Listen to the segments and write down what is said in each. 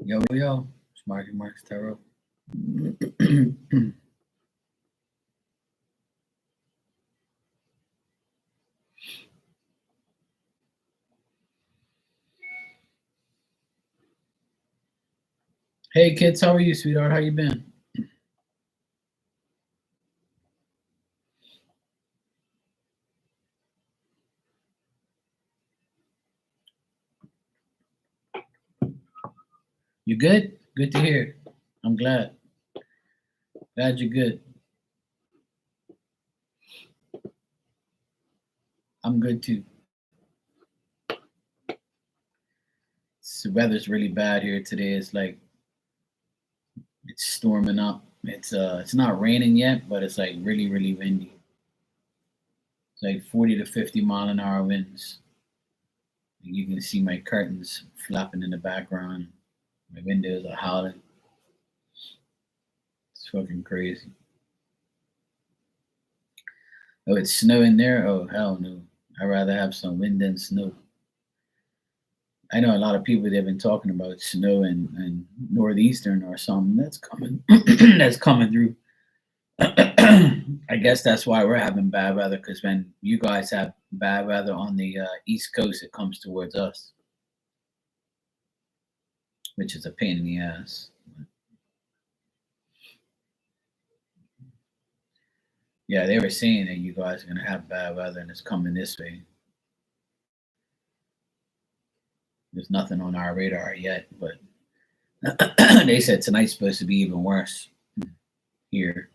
Yo, yo, it's Marcus Tarot. Hey kids, how are you, sweetheart? How you been? You good? Good to hear. I'm glad. Glad you're good. I'm good too. The weather's really bad here today. It's like it's storming up. It's not raining yet, but it's like really, really windy. It's like 40 to 50 mile an hour winds. You can see my curtains flapping in the background. My windows are howling. It's fucking crazy. Oh, it's snowing there? Oh, hell no. I'd rather have some wind than snow. I know a lot of people they've been talking about snow and northeastern or something that's coming that's coming through. I guess that's why we're having bad weather because when you guys have bad weather on the East Coast, it comes towards us, which is a pain in the ass. Yeah, they were saying that you guys are gonna have bad weather and it's coming this way. There's nothing on our radar yet, but they said tonight's supposed to be even worse here.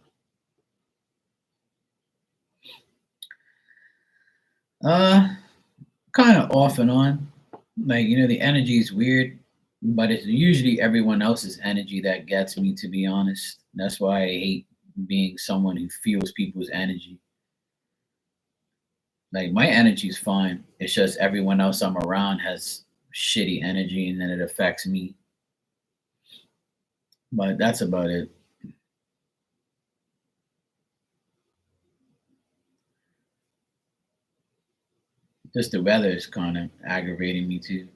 Uh, kind of off and on. Like the energy is weird, but it's usually everyone else's energy that gets me. To be honest, that's why I hate being someone who feels people's energy. Like my energy's fine. It's just everyone else I'm around has shitty energy, and then it affects me. But that's about it. Just the weather is kind of aggravating me too.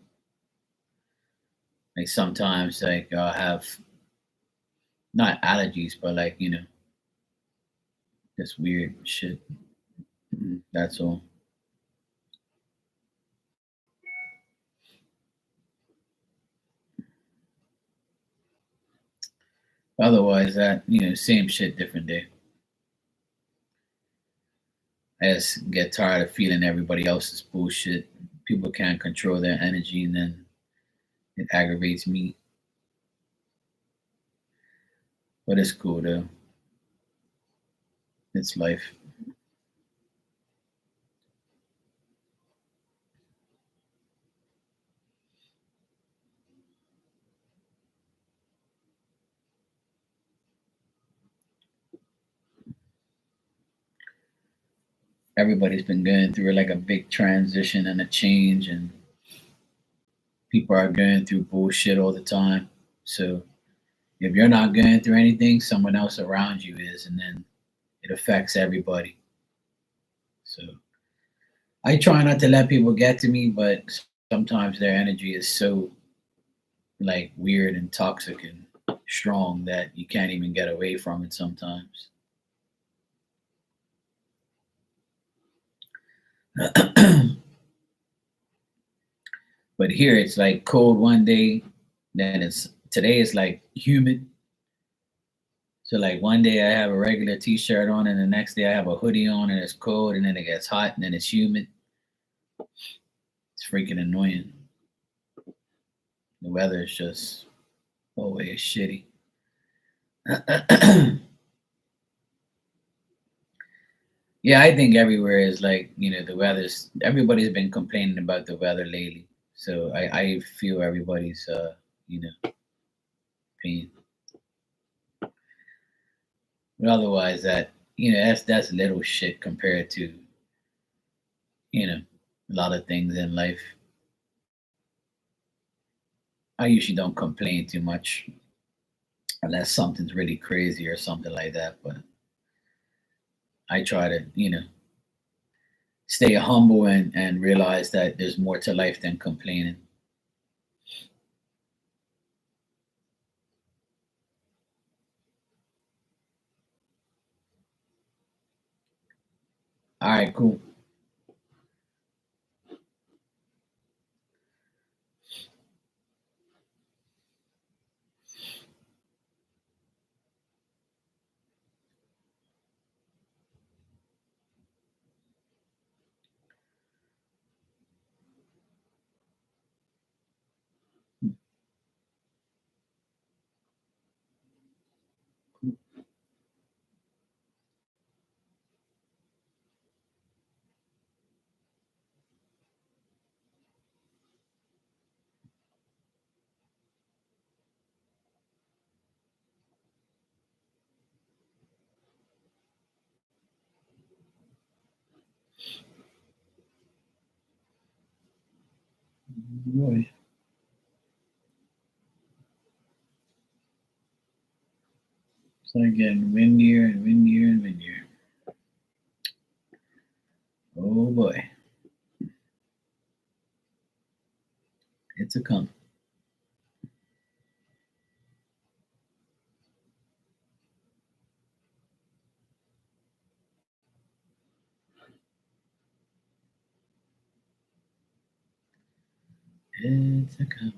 Like sometimes, like I'll have not allergies, but like just weird shit. That's all. Otherwise, that same shit, different day. I just get tired of feeling everybody else's bullshit. People can't control their energy, and then it aggravates me. But it's cool though. It's life. Everybody's been going through like a big transition and a change, and people are going through bullshit all the time. So if you're not going through anything, someone else around you is, and then it affects everybody. So I try not to let people get to me, but sometimes their energy is so like weird and toxic and strong that you can't even get away from it sometimes. But here it's like cold one day, then it's today it's like humid. So like one day I have a regular t-shirt on and the next day I have a hoodie on and it's cold and then it gets hot and then it's humid. It's freaking annoying. The weather is just always shitty. Yeah, I think everywhere is like, the weather's everybody's been complaining about the weather lately. So I feel everybody's pain. But otherwise that that's little shit compared to, a lot of things in life. I usually don't complain too much unless something's really crazy or something like that. But I try to, stay humble and realize that there's more to life than complaining. All right, cool. Boy. It's like getting windier and windier and windier. Oh boy. It's a come. It's a coming.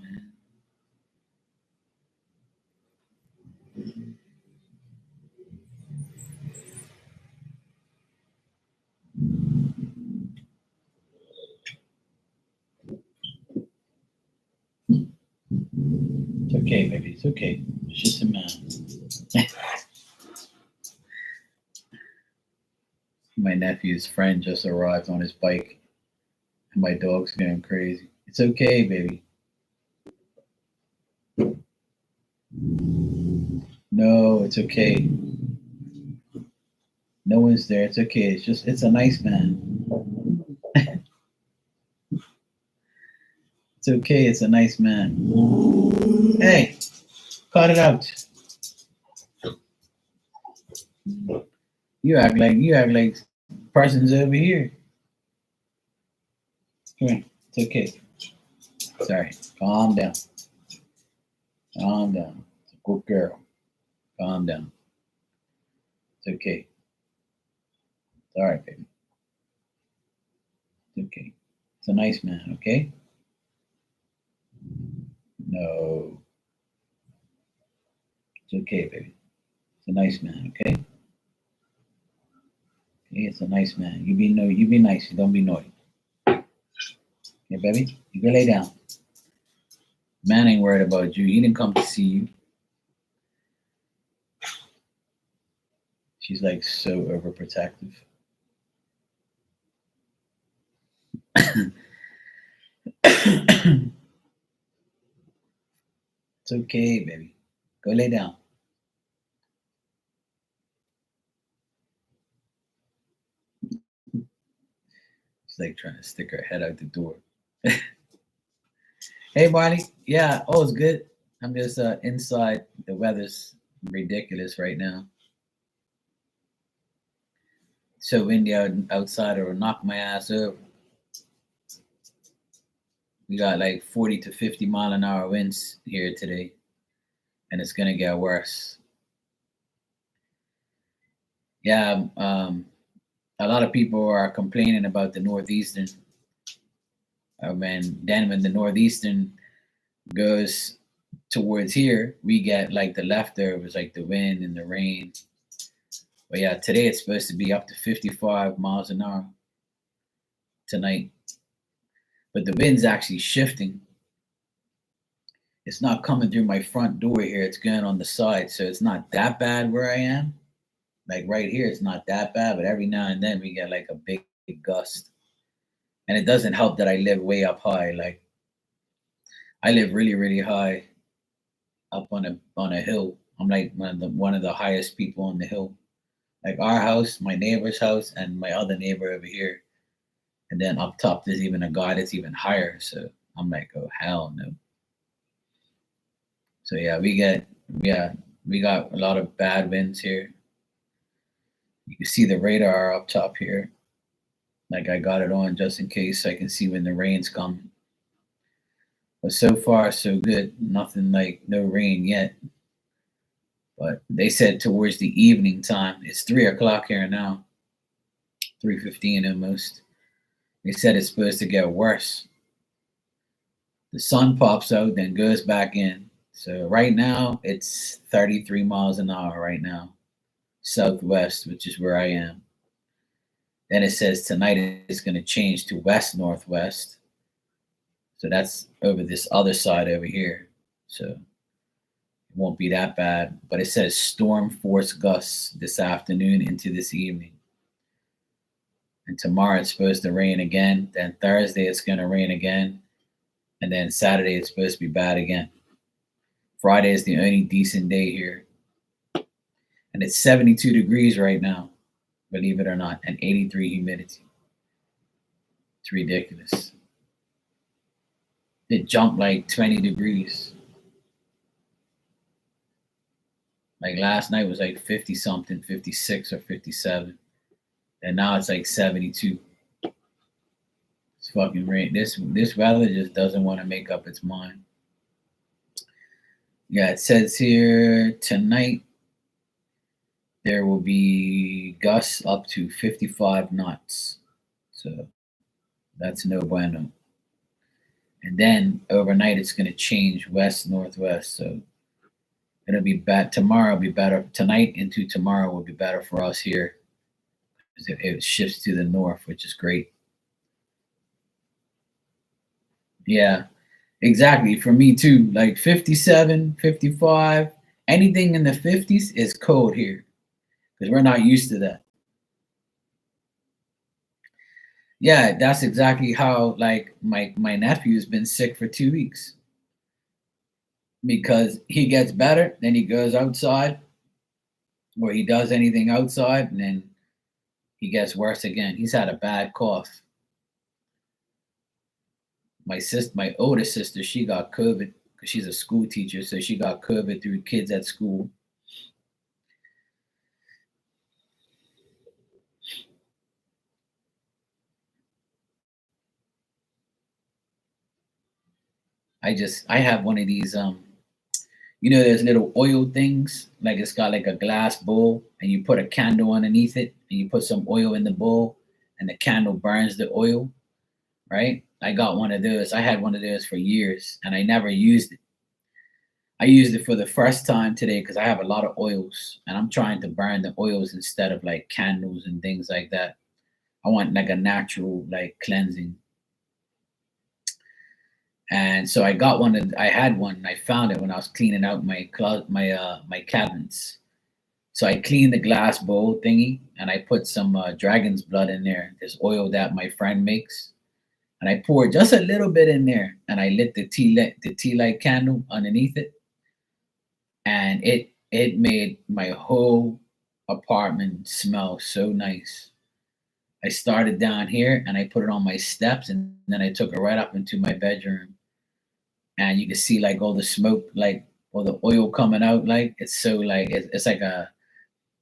It's okay, baby. It's okay. It's just a man. My nephew's friend just arrived on his bike, and my dog's going crazy. It's okay, baby. No, it's okay. No one's there. It's okay. It's a nice man. It's okay. It's a nice man. Hey, cut it out. You act like person's over here. Come here. It's okay. Sorry. Calm down. Calm down. It's a good girl. Calm down. It's okay. It's all right, baby. It's okay. It's a nice man, okay? No. It's okay, baby. It's a nice man, okay? Okay, it's a nice man. You be nice. You don't be naughty. Yeah, baby. You go lay down. Man ain't worried about you. He didn't come to see you. She's like so overprotective. It's okay, baby. Go lay down. She's like trying to stick her head out the door. Hey, Marley. Yeah. Oh, it's good. I'm just inside. The weather's ridiculous right now. So windy outside, or knock my ass over. We got like 40 to 50-mile-an-hour winds here today, and it's gonna get worse. Yeah, a lot of people are complaining about the northeastern. When the northeastern goes towards here, we get like the leftovers, like the wind and the rain. But yeah, today it's supposed to be up to 55 miles an hour tonight. But the wind's actually shifting. It's not coming through my front door here. It's going on the side, so it's not that bad where I am. Like right here, it's not that bad, but every now and then we get like a big gust. And it doesn't help that I live way up high. Like I live really high up on a hill. I'm like one of the highest people on the hill. Like our house, my neighbor's house, and my other neighbor over here. And then up top, there's even a guy that's even higher. So I'm like, oh hell no. So yeah, we got a lot of bad winds here. You can see the radar up top here. Like I got it on just in case I can see when the rain's coming. But so far so good. Nothing like no rain yet. But they said towards the evening time, it's 3 o'clock here now. 3:15 almost. They said it's supposed to get worse. The sun pops out, then goes back in. So right now it's 33 miles an hour right now, southwest, which is where I am. Then it says tonight it's going to change to west northwest. So that's over this other side over here. So it won't be that bad. But it says storm force gusts this afternoon into this evening. And tomorrow it's supposed to rain again. Then Thursday it's going to rain again. And then Saturday it's supposed to be bad again. Friday is the only decent day here. And it's 72 degrees right now, believe it or not, and 83 humidity. It's ridiculous. It jumped like 20 degrees. Like last night was like 50 something, 56 or 57. And now it's like 72. It's fucking rain. This weather just doesn't want to make up its mind. Yeah, it says here tonight there will be gusts up to 55 knots. So that's no bueno. And then overnight it's going to change west northwest. So it'll be bad. Tomorrow will be better. Tonight into tomorrow will be better for us here. It shifts to the north, which is great. Yeah, exactly. For me too. Like 57, 55, anything in the 50s is cold here because we're not used to that. Yeah, that's exactly how like my nephew's been sick for 2 weeks because he gets better, then he goes outside or he does anything outside, and then he gets worse again. He's had a bad cough. My older sister, she got COVID because she's a school teacher, so she got COVID through kids at school. I have one of these there's little oil things, like it's got like a glass bowl and you put a candle underneath it and you put some oil in the bowl and the candle burns the oil, right? I got one of those. I had one of those for years and I never used it. I used it for the first time today because I have a lot of oils and I'm trying to burn the oils instead of like candles and things like that. I want like a natural like cleansing. And so I had one and I found it when I was cleaning out my cabinets. So I cleaned the glass bowl thingy and I put some dragon's blood in there. This oil that my friend makes. And I poured just a little bit in there and I lit the tea light candle underneath it. And it made my whole apartment smell so nice. I started down here and I put it on my steps and then I took it right up into my bedroom. And you can see like all the smoke, like all the oil coming out. Like it's so like it's like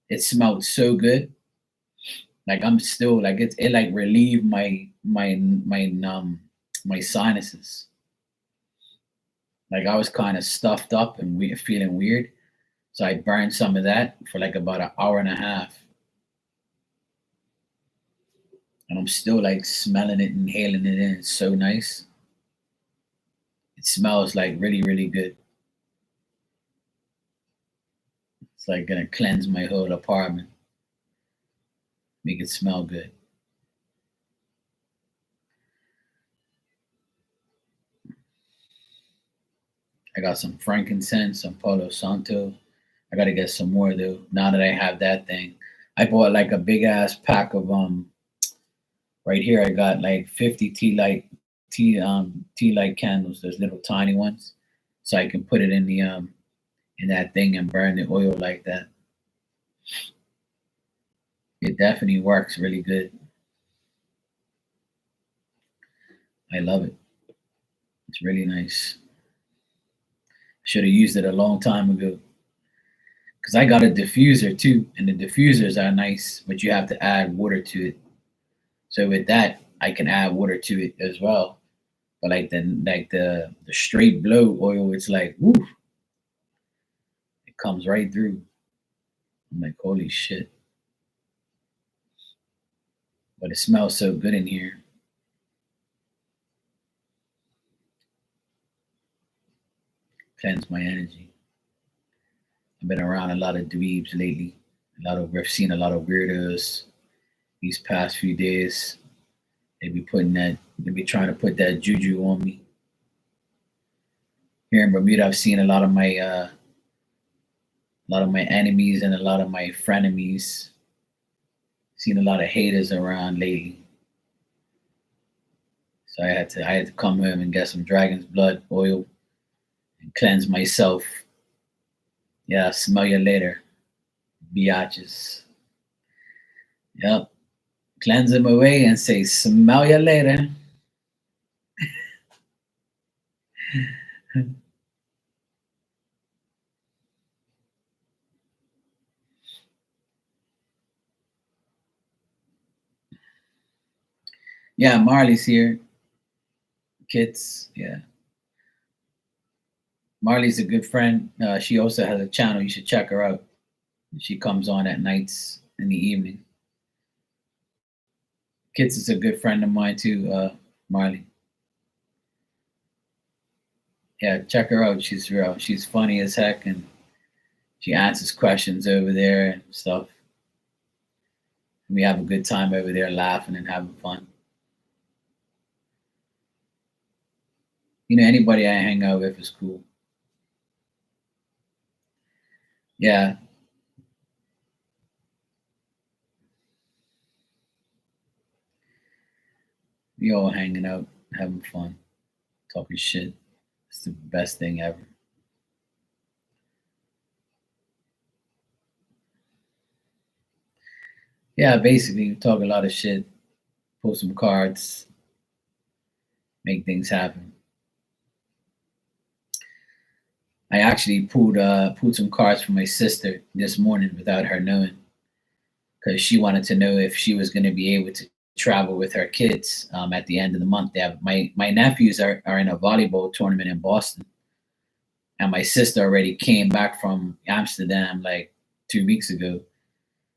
it smelled so good. Like I'm still like it like relieved my sinuses. Like I was kind of stuffed up and feeling weird. So I burned some of that for like about an hour and a half. And I'm still like smelling it, inhaling it in. It's so nice. It smells like really, really good. It's like gonna cleanse my whole apartment, make it smell good. I got some frankincense, some Palo Santo. I gotta get some more though. Now that I have that thing, I bought like a big ass pack of Right here, I got like 50 tea light candles. Those little tiny ones, so I can put it in the in that thing and burn the oil like that. It definitely works really good. I love it. It's really nice. Should have used it a long time ago. Because I got a diffuser too, and the diffusers are nice, but you have to add water to it. So with that, I can add water to it as well. But like the straight blow oil, it's like woo, it comes right through. I'm like, holy shit. but it smells so good in here. Cleanse my energy. I've been around a lot of dweebs lately. We've seen a lot of weirdos these past few days. They be trying to put that juju on me. Here in Bermuda, I've seen a lot of my enemies and a lot of my frenemies. Seen a lot of haters around lately. So I had to come home and get some dragon's blood oil and cleanse myself. Yeah, smell you later, biatches. Yep. Cleanse them away and say, smell you later. Yeah, Marley's here. Kits. Yeah. Marley's a good friend. She also has a channel. You should check her out. She comes on at nights in the evening. Kits is a good friend of mine too, Marley. Yeah, check her out. She's real. She's funny as heck, and she answers questions over there and stuff. We have a good time over there, laughing and having fun. You know, anybody I hang out with is cool. Yeah, we all hanging out, having fun, talking shit. It's the best thing ever. Yeah, basically, we talk a lot of shit, pull some cards, make things happen. I actually pulled some cards for my sister this morning without her knowing, because she wanted to know if she was going to be able to travel with her kids at the end of the month. My nephews are in a volleyball tournament in Boston, and my sister already came back from Amsterdam like 2 weeks ago,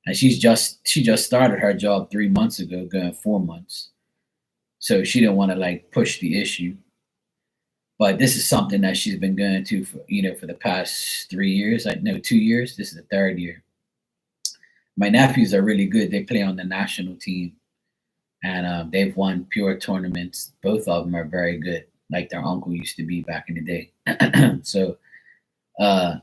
and she just started her job 3 months ago, going 4 months. So she didn't want to like push the issue. But this is something that she's been going to for for the past 3 years. Like no, 2 years. This is the third year. My nephews are really good. They play on the national team, and they've won pure tournaments. Both of them are very good, like their uncle used to be back in the day. So uh,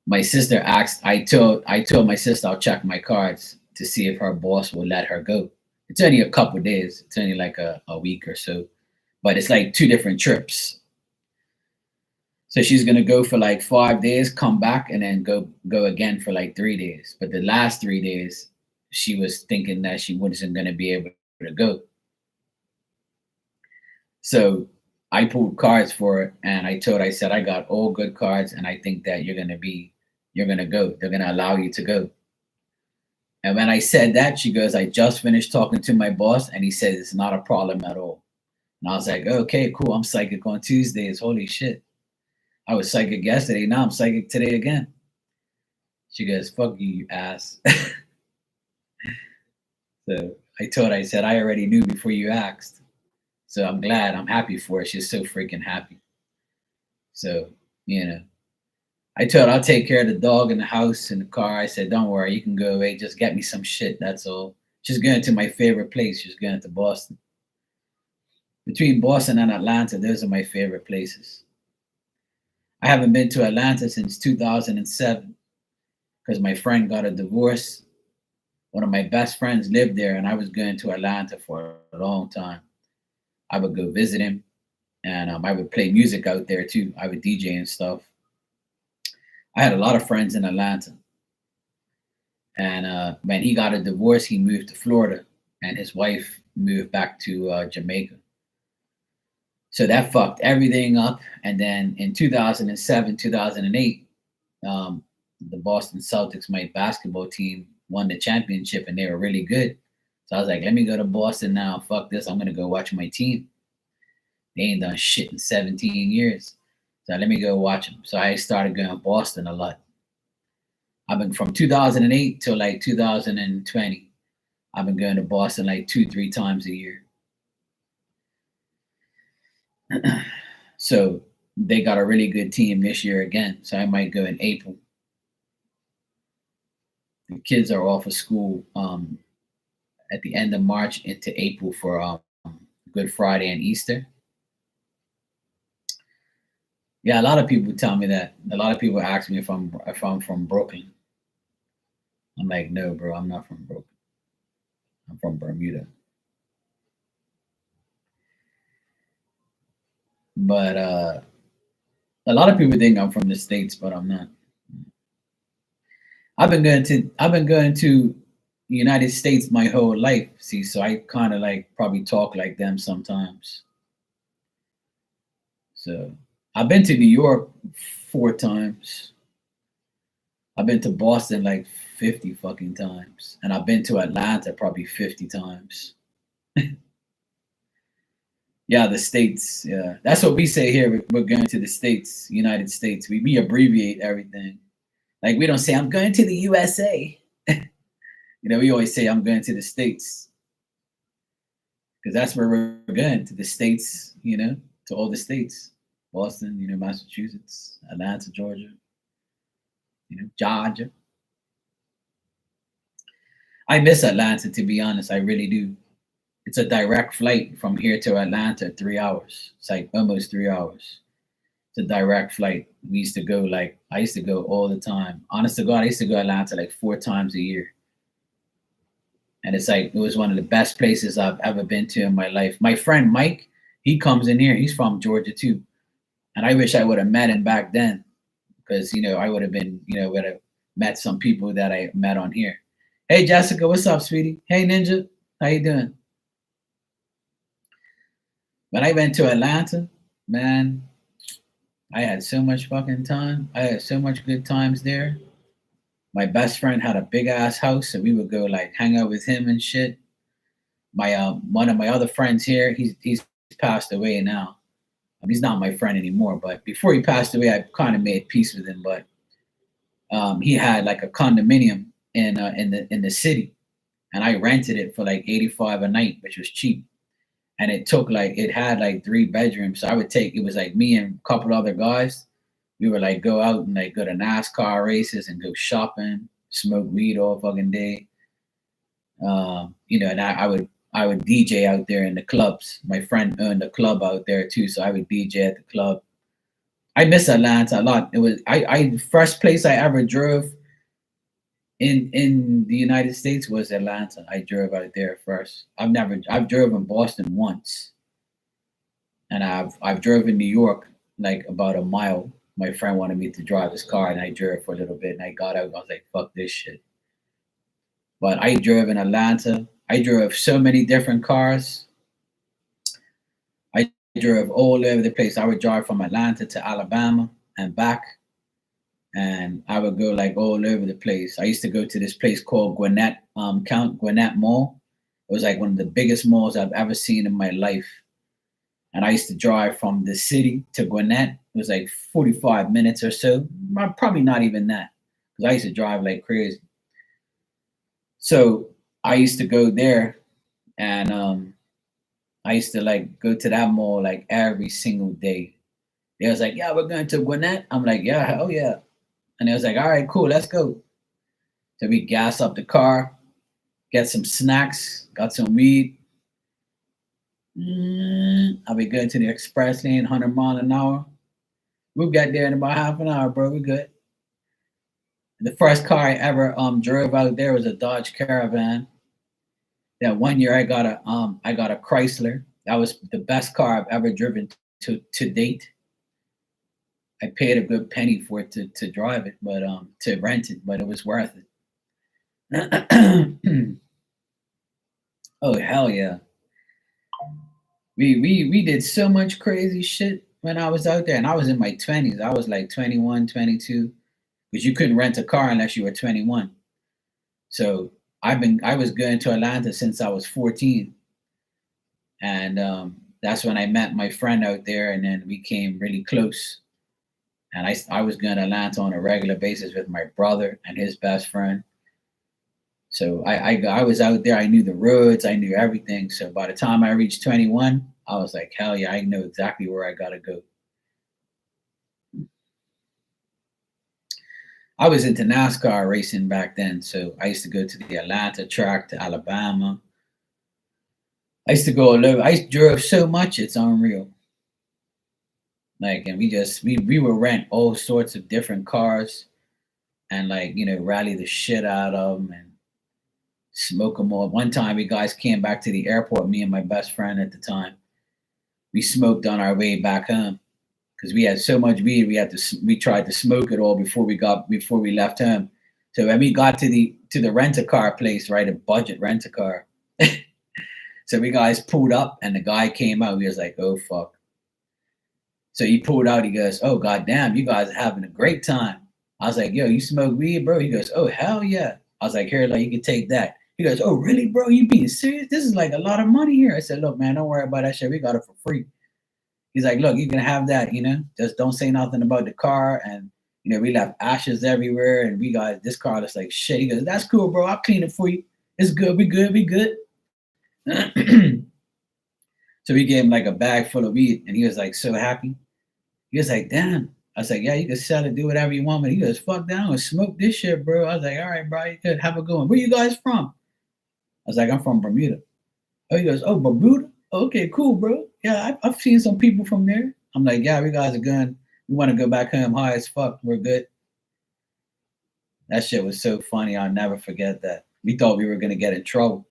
my sister asked. I told my sister I'll check my cards to see if her boss will let her go. It's only a couple days. It's only like a week or so, but it's like two different trips. So she's gonna go for like 5 days, come back, and then go again for like 3 days. But the last 3 days, she was thinking that she wasn't gonna be able to go. So I pulled cards for her, and I said I got all good cards, and I think that you're gonna go. They're gonna allow you to go. And when I said that, she goes, I just finished talking to my boss, and he said it's not a problem at all. And I was like, okay, cool. I'm psychic on Tuesdays. Holy shit. I was psychic yesterday. Now I'm psychic today again. She goes, fuck you, you ass. So I said, I already knew before you asked. So I'm glad. I'm happy for her. She's so freaking happy. So, you know, I told her I'll take care of the dog in the house and the car. I said, don't worry, you can go away. Just get me some shit. That's all. She's going to my favorite place. She's going to Boston. Between Boston and Atlanta, those are my favorite places. I haven't been to Atlanta since 2007 because my friend got a divorce. One of my best friends lived there, and I was going to Atlanta for a long time. I would go visit him, and I would play music out there too. I would DJ and stuff. I had a lot of friends in Atlanta, and when he got a divorce, he moved to Florida, and his wife moved back to Jamaica. So that fucked everything up. And then in 2007, 2008, the Boston Celtics, my basketball team, won the championship, and they were really good. So I was like, let me go to Boston now. Fuck this. I'm gonna go watch my team. They ain't done shit in 17 years. So let me go watch them. So I started going to Boston a lot. I've been from 2008 till like 2020. I've been going to Boston like 2, 3 times a year. So they got a really good team this year again. So I might go in April. The kids are off of school at the end of March into April for Good Friday and Easter. Yeah, a lot of people tell me that. A lot of people ask me if I'm from Brooklyn. I'm like, no, bro, I'm not from Brooklyn. I'm from Bermuda. But a lot of people think I'm from the States, but I'm not. I've been going to the United States my whole life. See, so I kind of like probably talk like them sometimes. So I've been to New York 4 times. I've been to Boston like 50 fucking times. And I've been to Atlanta probably 50 times. Yeah, the States. Yeah. That's what we say here. We're going to the States, United States. We abbreviate everything. Like we don't say I'm going to the USA. We always say I'm going to the States because that's where we're going to the States. To all the states, Boston, Massachusetts, Atlanta, Georgia, Georgia. I miss Atlanta, to be honest. I really do. It's a direct flight from here to Atlanta, 3 hours. It's like almost 3 hours. It's a direct flight. I used to go all the time. Honest to God, I used to go to Atlanta like 4 times a year. And it's like, it was one of the best places I've ever been to in my life. My friend Mike, he comes in here. He's from Georgia too. And I wish I would have met him back then because, I would have been, would have met some people that I met on here. Hey, Jessica, what's up, sweetie? Hey, Ninja, how you doing? When I went to Atlanta, man, I had so much fucking time. I had so much good times there. My best friend had a big ass house, so we would go like hang out with him and shit. My one of my other friends here, he's passed away now. He's not my friend anymore, but before he passed away, I kind of made peace with him. But he had like a condominium in the city, and I rented it for like 85 a night, which was cheap. And it had like 3 bedrooms. So I would take it was like me and a couple other guys. We would like go out and like go to NASCAR races and go shopping, smoke weed all fucking day. And I would DJ out there in the clubs. My friend owned a club out there too, so I would DJ at the club. I miss Atlanta a lot. It was I first place I ever drove in the United States was Atlanta. I drove out there first. I've drove in Boston once, and I've drove in New York like about a mile. My friend wanted me to drive his car, and I drove for a little bit, and I got out. I was like, "Fuck this shit." But I drove in Atlanta. I drove so many different cars. I drove all over the place. I would drive from Atlanta to Alabama and back, and I would go like all over the place. I used to go to this place called Gwinnett Mall. It was like one of the biggest malls I've ever seen in my life. And I used to drive from the city to Gwinnett. It was like 45 minutes or so. Probably not even that, because I used to drive like crazy. So I used to go there, and I used to like go to that mall like every single day. They was like, "Yeah, we're going to Gwinnett." I'm like, "Yeah, hell yeah." And it was like, "All right, cool, let's go." So we gas up the car, get some snacks, got some weed. I'll be going to the express lane, 100 mile an hour. We'll get there in about half an hour, bro. We good. The first car I ever drove out there was a Dodge Caravan. That one year I got a Chrysler. That was the best car I've ever driven to date. I paid a good penny for it to drive it, but to rent it, but it was worth it. Oh hell yeah. We did so much crazy shit when I was out there, and I was in my 20s. I was like 21, 22, because you couldn't rent a car unless you were 21. So I was going to Atlanta since I was 14, and that's when I met my friend out there, and then we came really close. And I was going to Atlanta on a regular basis with my brother and his best friend. So I was out there. I knew the roads. I knew everything. So by the time I reached 21, I was like, hell yeah, I know exactly where I gotta go. I was into NASCAR racing back then, so I used to go to the Atlanta track, to Alabama. I used to go all over. I drove so much, it's unreal. Like, and we would rent all sorts of different cars and, like, rally the shit out of them and smoke them all. One time, we guys came back to the airport. Me and my best friend at the time, we smoked on our way back home because we had so much weed. We tried to smoke it all before we left home. So when we got to the rent a car place, right, a budget rent a car. So we guys pulled up and the guy came out. We was like, oh fuck. So he pulled out. He goes, oh goddamn, you guys are having a great time. I was like, yo, you smoke weed, bro? He goes, oh hell yeah. I was like, here, like, you can take that. He goes, oh really, bro? You being serious? This is like a lot of money here. I said, look, man, don't worry about that shit. We got it for free. He's like, look, you can have that, just don't say nothing about the car. And, we left ashes everywhere. And we got this car that's like shit. He goes, that's cool, bro. I'll clean it for you. It's good. We good. We good. So we gave him like a bag full of weed. And he was like so happy. He was like, damn. I was like, yeah, you can sell it, do whatever you want. But he goes, fuck that. I'm going to smoke this shit, bro. I was like, all right, bro. You good. Have a good one. Where you guys from? I was like, I'm from Bermuda. Oh, he goes, oh, Bermuda? Okay, cool, bro. Yeah, I've seen some people from there. I'm like, yeah, we guys are good. We want to go back home high as fuck. We're good. That shit was so funny. I'll never forget that. We thought we were going to get in trouble.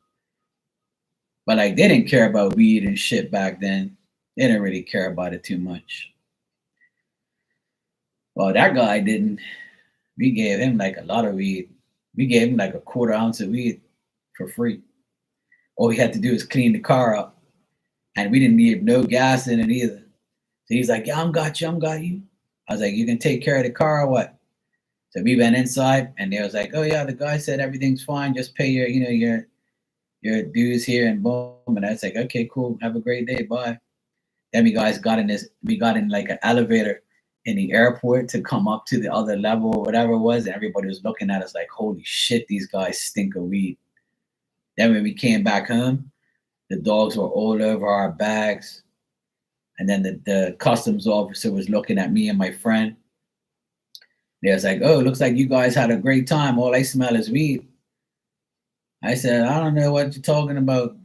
But like, they didn't care about weed and shit back then. They didn't really care about it too much. Well, that guy didn't. We gave him like a lot of weed. We gave him like a quarter ounce of weed for free. All he had to do is clean the car up. And we didn't need no gas in it either. So he's like, yeah, I'm got you. I was like, you can take care of the car or what? So we went inside and they was like, oh yeah, the guy said everything's fine. Just pay your dues here and boom. And I was like, okay, cool. Have a great day. Bye. Then we got in like an elevator in the airport to come up to the other level or whatever it was. And everybody was looking at us like, holy shit, these guys stink of weed. Then when we came back home, the dogs were all over our bags. And then the customs officer was looking at me and my friend. They was like, oh, looks like you guys had a great time. All I smell is weed. I said, I don't know what you're talking about.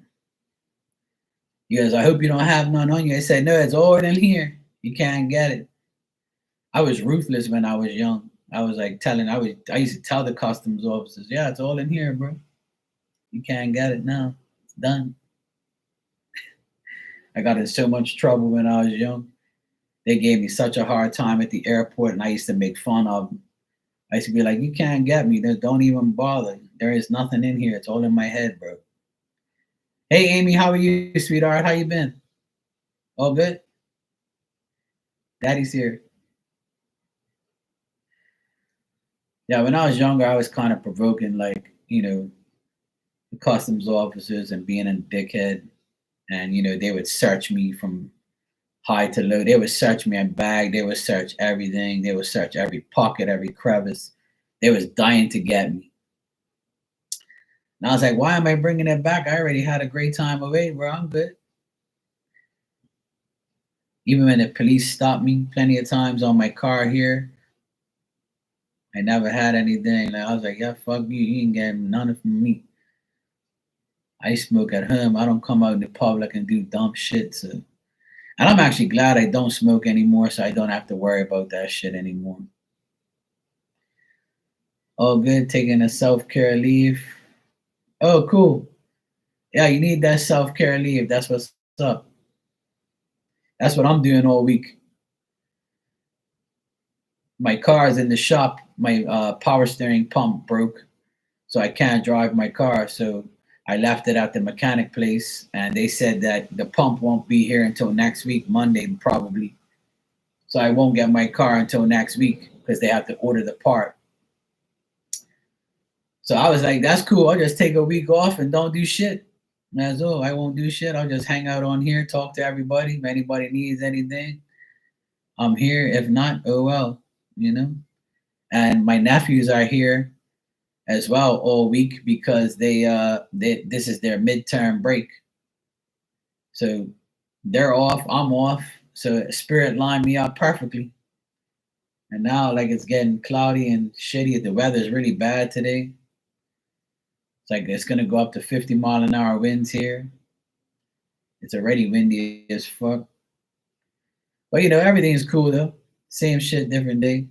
He goes, I hope you don't have none on you. I said, no, it's all in here. You can't get it. I was ruthless when I was young. I was like I used to tell the customs officers, yeah, it's all in here, bro. You can't get it now. It's done. I got in so much trouble when I was young. They gave me such a hard time at the airport, and I used to make fun of them. I used to be like, you can't get me. Don't even bother. There is nothing in here. It's all in my head, bro. Hey, Amy, how are you, sweetheart? How you been? All good? Daddy's here. Yeah, when I was younger, I was kind of provoking, like, the customs officers and being a dickhead. And, they would search me from high to low. They would search my bag. They would search everything. They would search every pocket, every crevice. They was dying to get me. And I was like, why am I bringing it back? I already had a great time away, bro. I'm good. Even when the police stopped me plenty of times on my car here, I never had anything. Like, I was like, yeah, fuck you. You ain't getting none from me. I smoke at home. I don't come out in the public and do dumb shit. So. And I'm actually glad I don't smoke anymore, so I don't have to worry about that shit anymore. All good, taking a self-care leave. Oh, cool. Yeah, you need that self-care leave. That's what's up. That's what I'm doing all week. My car is in the shop. My power steering pump broke, so I can't drive my car. So I left it at the mechanic place, and they said that the pump won't be here until next week, Monday, probably. So I won't get my car until next week because they have to order the part. So I was like, that's cool. I'll just take a week off and don't do shit. That's all. I won't do shit. I'll just hang out on here, talk to everybody. If anybody needs anything, I'm here. If not, oh well, And my nephews are here. as well all week because they this is their midterm break. So they're off, I'm off. So Spirit lined me up perfectly. And now like it's getting cloudy and shitty. The weather's really bad today. It's like it's gonna go up to 50-mile-an-hour winds here. It's already windy as fuck. But everything is cool though. Same shit, different day.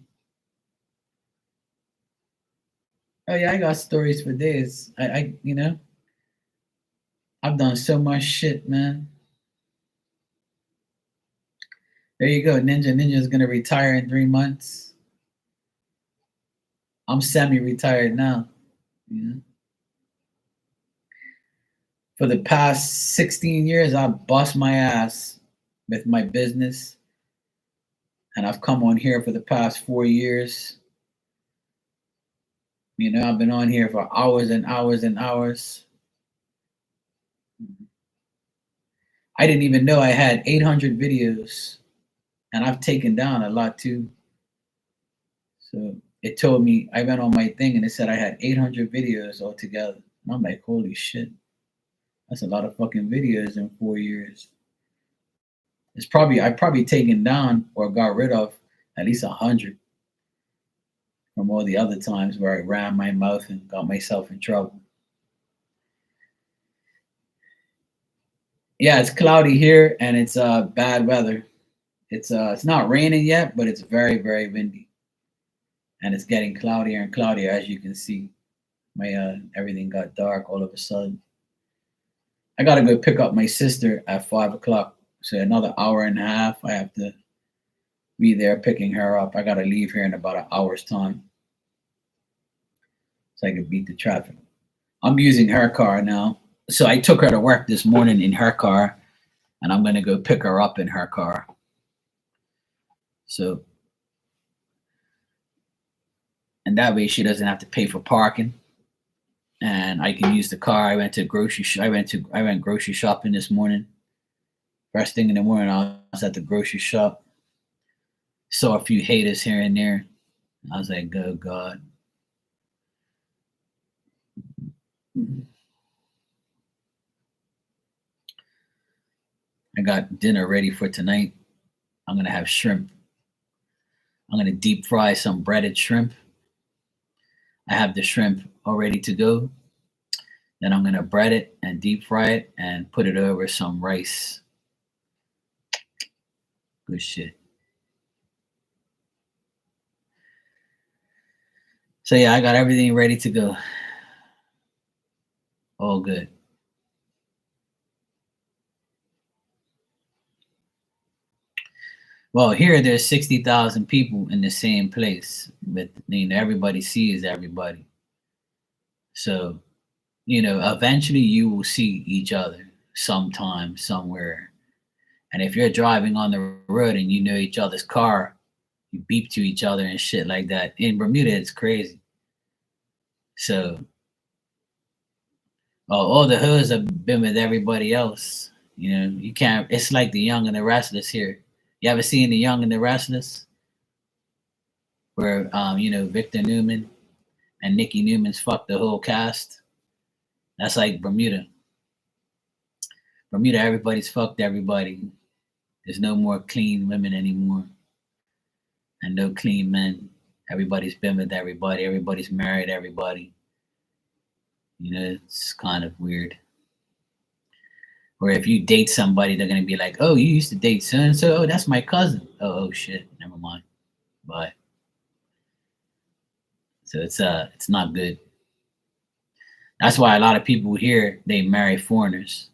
Oh yeah, I got stories for days. I've done so much shit, man. There you go. Ninja's gonna retire in 3 months. I'm semi-retired now. You know? For the past 16 years, I bust my ass with my business. And I've come on here for the past 4 years. I've been on here for hours and hours and hours. I didn't even know I had 800 videos. And I've taken down a lot too. So it told me, I went on my thing and it said I had 800 videos altogether. And I'm like, holy shit. That's a lot of fucking videos in 4 years. I've probably taken down or got rid of at least 100 from all the other times where I ran my mouth and got myself in trouble. Yeah, it's cloudy here and it's bad weather. It's not raining yet, but it's very, very windy. And it's getting cloudier and cloudier, as you can see. My everything got dark all of a sudden. I gotta go pick up my sister at 5 o'clock. So another hour and a half, I have to be there picking her up. I gotta leave here in about an hour's time, so I can beat the traffic. I'm using her car now. So I took her to work this morning in her car, and I'm gonna go pick her up in her car. So, and that way she doesn't have to pay for parking, and I can use the car. I went grocery shopping this morning. First thing in the morning, I was at the grocery shop. Saw a few haters here and there. I was like, oh God. I got dinner ready for tonight. I'm gonna have shrimp. I'm gonna deep fry some breaded shrimp. I have the shrimp all ready to go. Then I'm gonna bread it and deep fry it and put it over some rice. Good shit. So yeah, I got everything ready to go. All good. Well, here there's 60,000 people in the same place, but everybody sees everybody. So, eventually you will see each other sometime, somewhere. And if you're driving on the road and you know each other's car, you beep to each other and shit like that. In Bermuda, it's crazy. So, all the hoods have been with everybody else. You can't. It's like The Young and the Restless here. You ever seen The Young and the Restless? Where Victor Newman and Nikki Newman's fucked the whole cast. That's like Bermuda. Bermuda, everybody's fucked everybody. There's no more clean women anymore, and no clean men. Everybody's been with everybody. Everybody's married everybody. It's kind of weird. Or if you date somebody, they're gonna be like, "Oh, you used to date so and so. Oh, that's my cousin. Oh shit, never mind." But so it's not good. That's why a lot of people here they marry foreigners,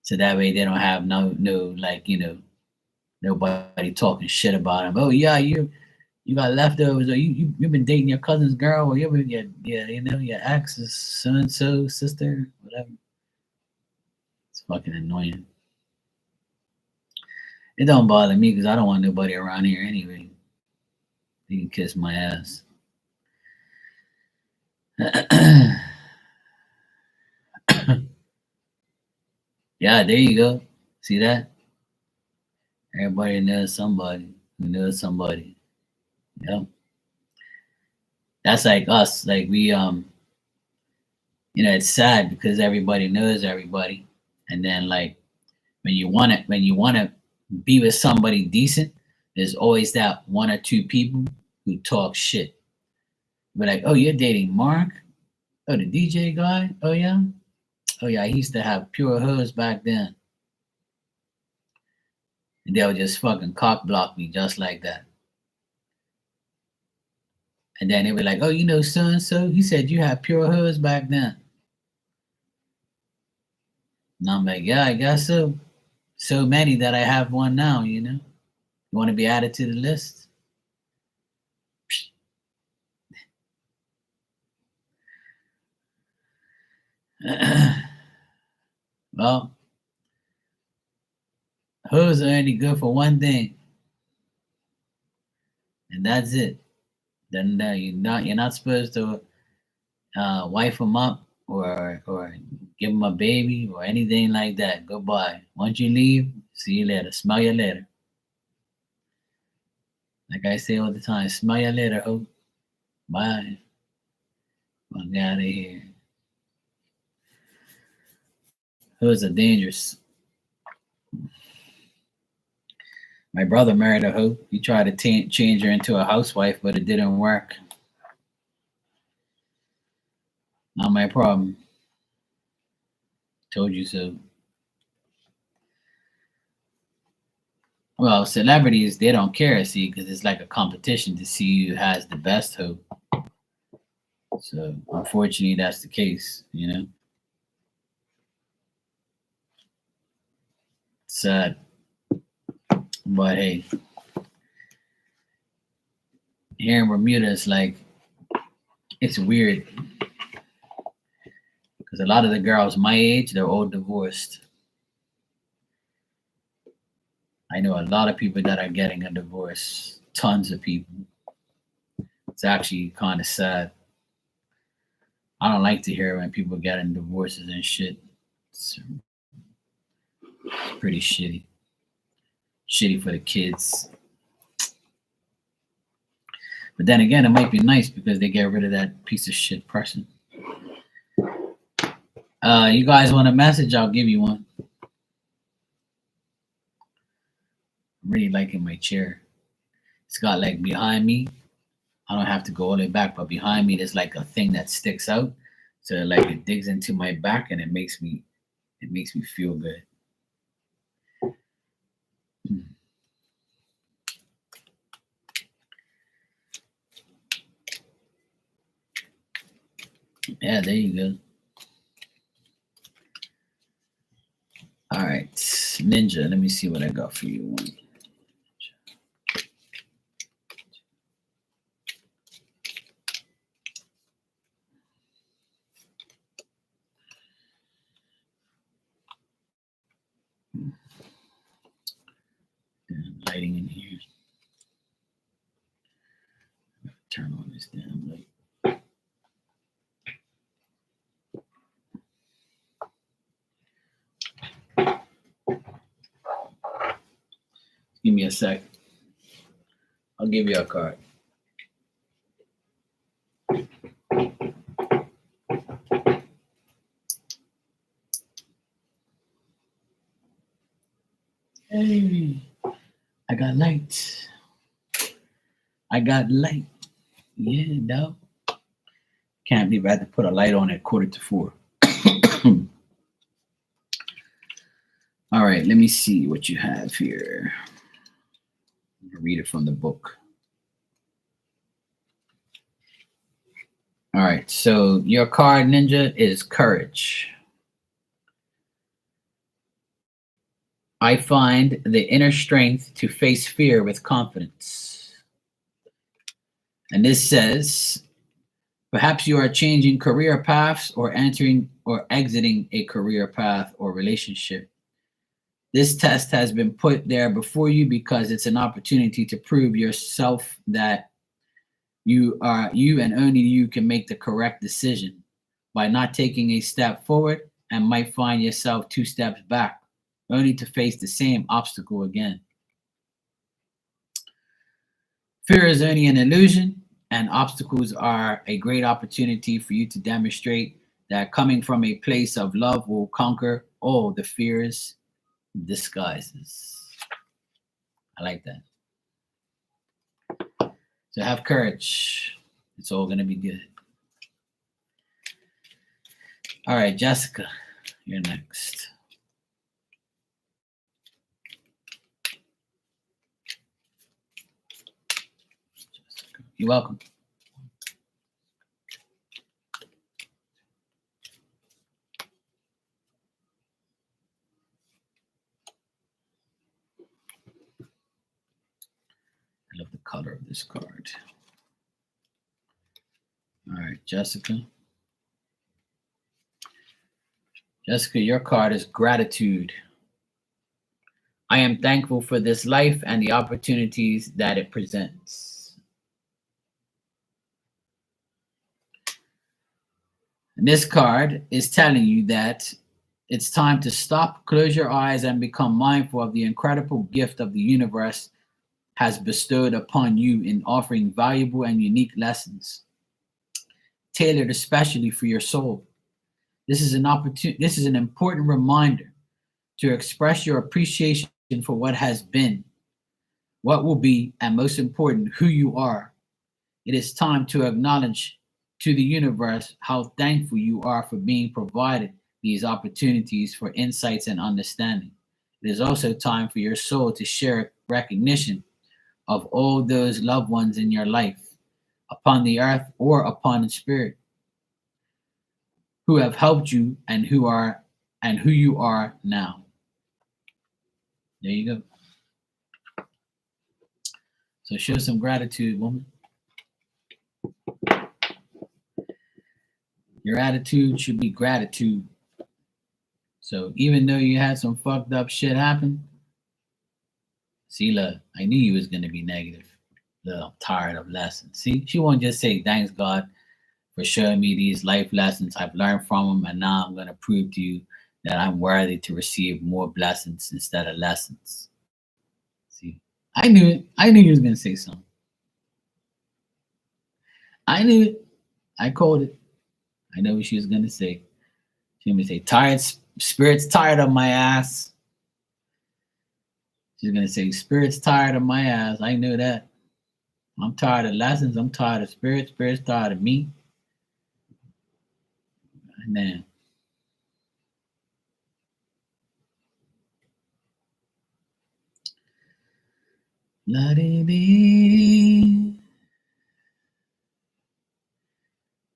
so that way they don't have no like nobody talking shit about them. Oh yeah, you got leftovers, or you've been dating your cousin's girl, or your your ex's so and so sister, whatever. It's fucking annoying. It don't bother me because I don't want nobody around here anyway. They can kiss my ass. Yeah, there you go. See that? Everybody knows somebody who knows somebody. Yep. That's like us. Like we it's sad because everybody knows everybody. And then like when you wanna be with somebody decent, there's always that one or two people who talk shit. But like, oh, you're dating Mark? Oh, the DJ guy? Oh yeah? Oh yeah, he used to have pure hose back then. And they'll just fucking cock block me just like that. And then they were like, oh, you know so and so? He said you had pure hose back then. And I'm like, yeah, I guess so. So many that I have one now, you know? You want to be added to the list? Well, hose are only good for one thing, and that's it. Then you're not supposed to wife them up or give them a baby or anything like that. Goodbye. Once you leave, see you later. Smell you later. Like I say all the time, smell you later, hope. Bye. I'm out of here. Hoods are dangerous. My brother married a hoe. He tried to change her into a housewife, but it didn't work. Not my problem. Told you so. Well, celebrities, they don't care, see, because it's like a competition to see who has the best hoe. So, unfortunately, that's the case, you know? Sad. But hey, here in Bermuda, it's like, it's weird. Because a lot of the girls my age, they're all divorced. I know a lot of people that are getting a divorce. Tons of people. It's actually kind of sad. I don't like to hear when people getting divorces and shit. It's pretty shitty. Shitty for the kids. But then again, it might be nice because they get rid of that piece of shit person. You guys want a message? I'll give you one. I'm really liking my chair. It's got like behind me. I don't have to go all the way back, but behind me there's like a thing that sticks out. So like it digs into my back and it makes me feel good. Yeah, there you go. All right, Ninja. Let me see what I got for you. Lighting in here. Turn on this damn light. Give me a sec. I'll give you a card. Hey, I got light. I got light. Yeah, dog. Can't believe I had to put a light on at 3:45. All right, let me see what you have here. Read it from the book. All right, so your card, Ninja, is courage. I find the inner strength to face fear with confidence. And this says, perhaps you are changing career paths or entering or exiting a career path or relationship. This test has been put there before you because it's an opportunity to prove yourself that you and only you can make the correct decision. By not taking a step forward and might find yourself 2 steps back, only to face the same obstacle again. Fear is only an illusion. and obstacles are a great opportunity for you to demonstrate that coming from a place of love will conquer all the fears disguises. I like that. So have courage. It's all going to be good. All right, Jessica, you're next. Jessica, you're welcome. I love the color of this card. All right, Jessica. Jessica, your card is gratitude. I am thankful for this life and the opportunities that it presents. And this card is telling you that it's time to stop, close your eyes, and become mindful of the incredible gift of the universe has bestowed upon you in offering valuable and unique lessons, tailored especially for your soul. This is an important reminder to express your appreciation for what has been, what will be, and most important, who you are. It is time to acknowledge to the universe how thankful you are for being provided these opportunities for insights and understanding. It is also time for your soul to share recognition of all those loved ones in your life, upon the earth or upon the spirit, who have helped you and who you are now. There you go. So show some gratitude, woman. Your attitude should be gratitude. So even though you had some fucked up shit happen, see, look, I knew you was gonna be negative. Look, I'm tired of lessons. See, she won't just say thanks God for showing me these life lessons. I've learned from them, and now I'm gonna prove to you that I'm worthy to receive more blessings instead of lessons. See, I knew it. I knew you was gonna say something. I knew it. I called it. I know what she was gonna say. She's gonna say, "Tired spirits, tired of my ass." She's gonna say, "Spirits, tired of my ass." I knew that. I'm tired of lessons. I'm tired of spirits. Spirits tired of me. Man. La-dee-dee.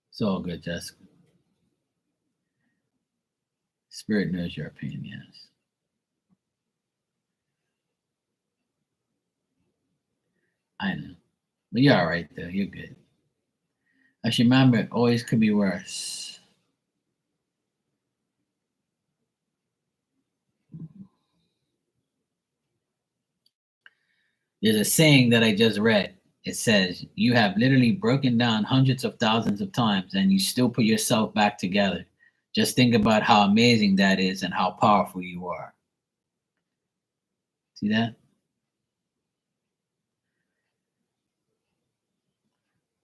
It's all good, Jessica. Spirit knows your pain, yes. I know. But you're all right, though. You're good. I should remember, it always could be worse. There's a saying that I just read. It says, you have literally broken down hundreds of thousands of times and you still put yourself back together. Just think about how amazing that is and how powerful you are. See that?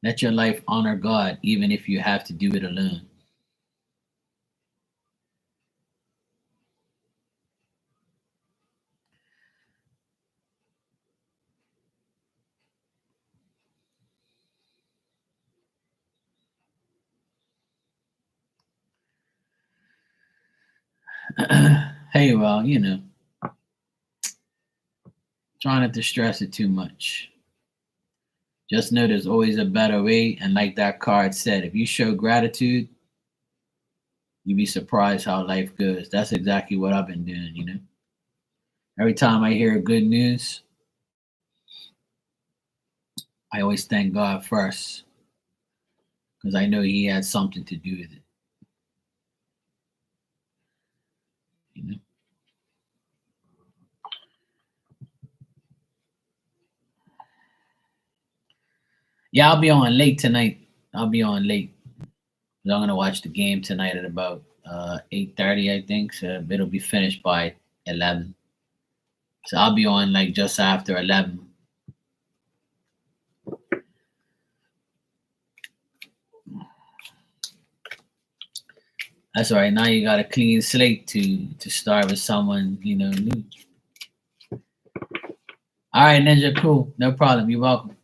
Let your life honor God, even if you have to do it alone. Hey, well, try not to stress it too much. Just know there's always a better way. And like that card said, if you show gratitude, you'd be surprised how life goes. That's exactly what I've been doing. Every time I hear good news, I always thank God first because I know He had something to do with it. You know? Yeah, I'll be on late tonight. I'll be on late. I'm gonna watch the game tonight at about 8:30, I think. So it'll be finished by 11. So I'll be on like just after 11. That's all right. Now you got a clean slate to start with someone new. All right, Ninja, cool, no problem. You're welcome.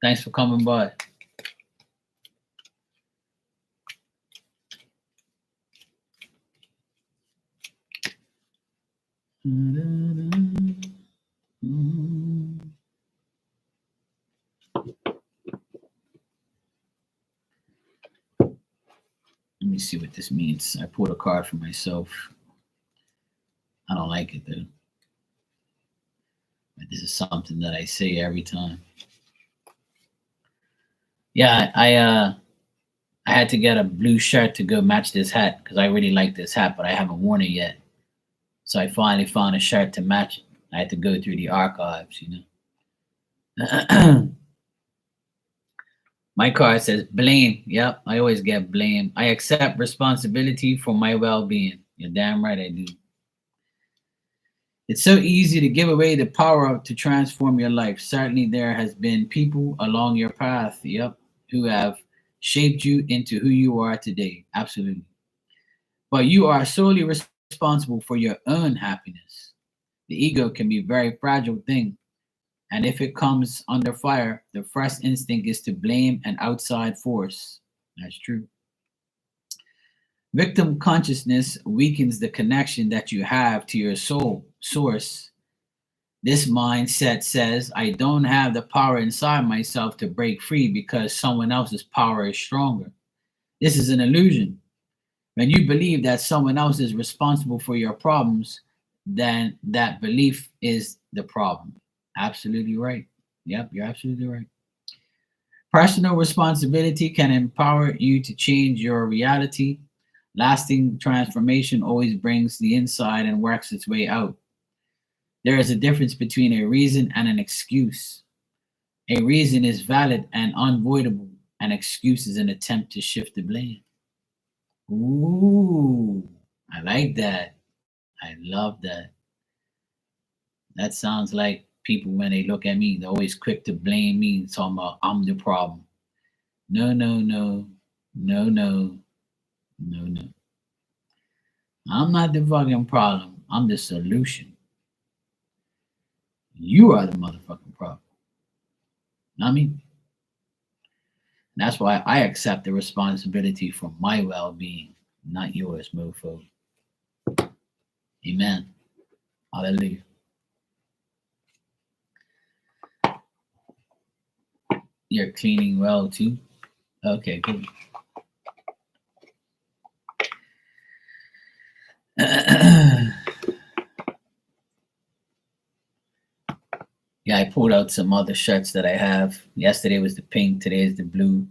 Thanks for coming by. Let me see what this means. I pulled a card for myself. I don't like it though. But this is something that I say every time. Yeah, I had to get a blue shirt to go match this hat because I really like this hat, but I haven't worn it yet. So I finally found a shirt to match it. I had to go through the archives, My card says blame. Yep, I always get blame. I accept responsibility for my well-being. You're damn right I do. It's so easy to give away the power to transform your life. Certainly, there has been people along your path, yep, who have shaped you into who you are today. Absolutely. But you are solely responsible for your own happiness. The ego can be a very fragile thing, and if it comes under fire, the first instinct is to blame an outside force. That's true. Victim consciousness weakens the connection that you have to your soul source. This mindset says, I don't have the power inside myself to break free because someone else's power is stronger. This is an illusion. When you believe that someone else is responsible for your problems, then that belief is the problem. Absolutely right. Yep, you're absolutely right. Personal responsibility can empower you to change your reality. Lasting transformation always brings the inside and works its way out. There is a difference between a reason and an excuse. A reason is valid and unavoidable. An excuse is an attempt to shift the blame. Ooh, I like that. I love that. That sounds like people when they look at me, they're always quick to blame me, talking about I'm the problem. No, no, no, no, no, no, no. I'm not the fucking problem. I'm the solution. You are the motherfucking problem. Not me. That's why I accept the responsibility for my well being, not yours, mofo. Amen. Hallelujah. You're cleaning well too? Okay, good. Yeah, I pulled out some other shirts that I have. Yesterday was the pink, today is the blue.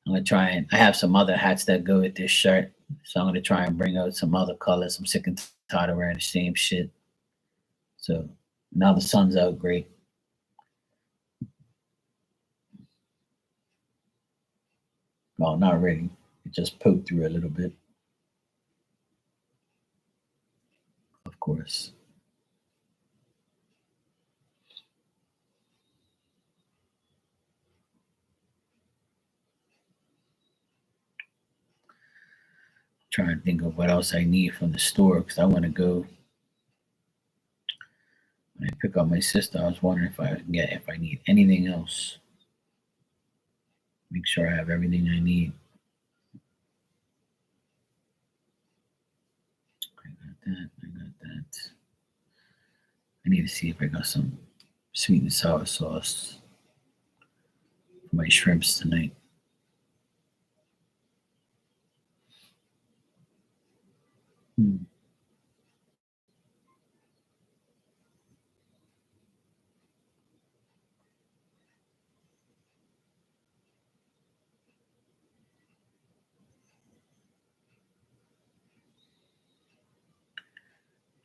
I'm gonna try and I have some other hats that go with this shirt. So I'm gonna try and bring out some other colors. I'm sick and tired of wearing the same shit. So now the sun's out great. Well, not really. It just poked through a little bit, of course. Trying to think of what else I need from the store because I want to go. When I pick up my sister, I was wondering if I need anything else. Make sure I have everything I need. I got that. I got that. I need to see if I got some sweet and sour sauce for my shrimps tonight. Hmm.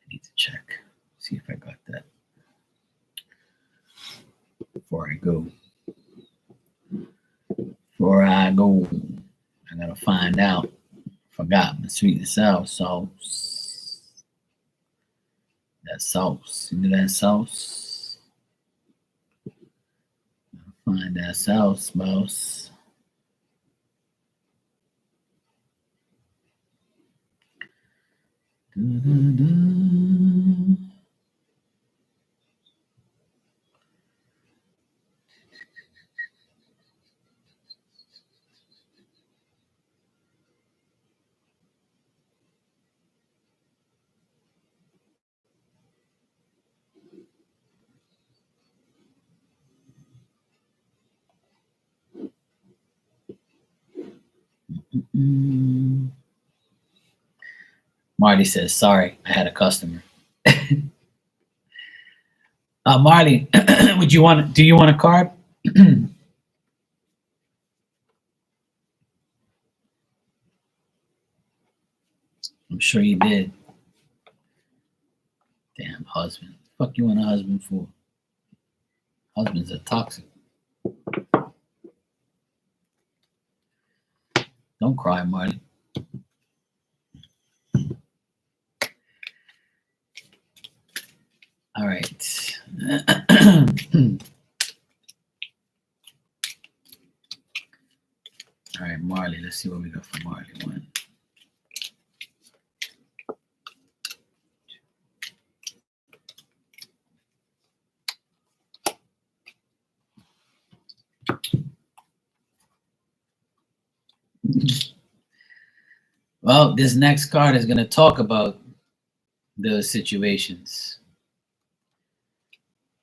I need to check. See if I got that before I go. Before I go, I gotta find out. Forgot my sweet and sour sauce. That sauce. You know that sauce? Find that sauce, boss. Marty says, "Sorry, I had a customer." Marley, would you want? Do you want a card? I'm sure you did. Damn husband. Fuck you want a husband for? Husbands are toxic. Don't cry, Marley. All right. All right, Marley. Let's see what we got for Marley. One. Well, this next card is going to talk about those situations.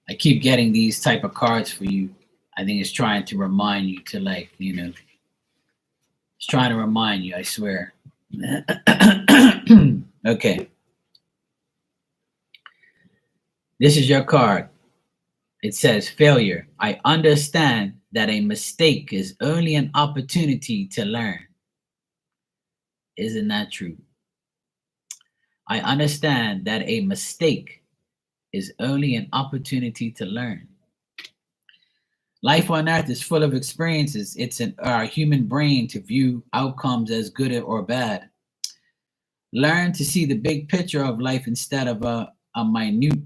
I keep getting these type of cards for you. I think it's trying to remind you to, like, you know, it's trying to remind you, I swear. Okay. This is your card. It says failure. I understand that a mistake is only an opportunity to learn. Isn't that true? I understand that a mistake is only an opportunity to learn. Life on earth is full of experiences. It's in our human brain to view outcomes as good or bad. Learn to see the big picture of life instead of a minute,